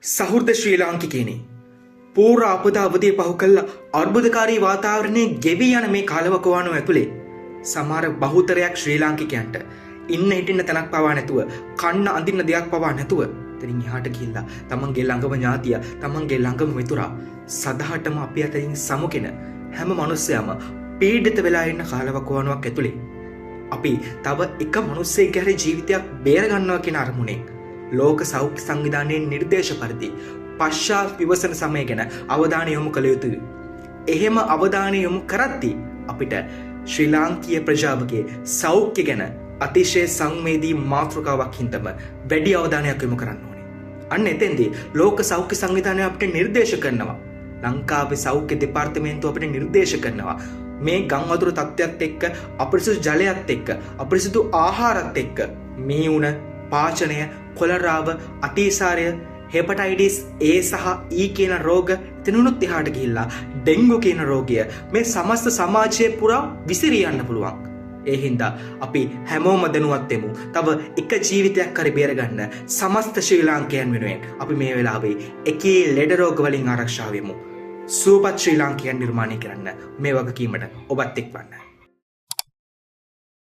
සහෘද ශ්‍රී ලාංකිකයනි පූර්ව අපද අවධිය පහු කළ අර්බුදකාරී වාතාවරණයේ ගෙවී යන මේ කාලවකවානුව ඇතුලේ සමහර බහුතරයක් ශ්‍රී ලාංකිකයන්ට ඉන්න හිටින්න තැනක් පවා නැතුව කන්න අඳින්න දෙයක් පවා නැතුව එතනින් එහාට ගිහිල්ලා තමන්ගේ ළඟම ඥාතිය තමන්ගේ ළඟම මිතුරා සදහටම අපි අතරින් සමුගෙන හැම මිනිස්සයම පීඩිත වෙලා ඉන්න කාලවකවානුවක් ඇතුලේ අපි තව එක මිනිස්සෙක්ගේ හරි ජීවිතයක් බේර ගන්නවා කියන අරමුණෙන් ලෝක සෞඛ්‍ය සංවිධානයේ නිර්දේශ පරිදි පශ්චාත් විවසන සමය ගැන අවධානය යොමු කළ යුතුයි. එහෙම අවධානය යොමු කරද්දී අපිට ශ්‍රී ලාංකීය ප්‍රජාවගේ සෞඛ්‍ය ගැන අතිශය සංවේදී මාතෘකාවක් හින්දම වැඩි අවධානයක් යොමු කරන්න ඕනේ. අන්න එතෙන්දී ලෝක සෞඛ්‍ය සංවිධානය අපිට නිර්දේශ කරනවා. ලංකාවේ සෞඛ්‍ය දෙපාර්තමේන්තුව අපිට නිර්දේශ කරනවා. මේ ගම් වතුර තත්ත්වයක් එක්ක අපිරිසුදු ජලයත් එක්ක අපිරිසුදු ආහාරත් එක්ක මේ උණ පාචනය කොලරාව අතිසාරය හෙපටයිටිස් A සහ E කියන රෝග එතනුත් එහාට ගිහිල්ලා ඩෙන්ගු කියන රෝගය මේ සමස්ත සමාජයේ පුරා විසිරී යන්න පුළුවන්. ඒ හින්දා අපි හැමෝම දැනුවත් වෙමු. තව එක ජීවිතයක් හරි බේරගන්න සමස්ත ශ්‍රී ලාංකයන් වෙනුවෙන් අපි මේ වෙලාවේ එකී ලෙඩ රෝග වලින් ආරක්ෂා වෙමු. සුවපත් ශ්‍රී ලාංකයන් නිර්මාණය කරන්න මේ වගකීමට ඔබත් එක්වන්න.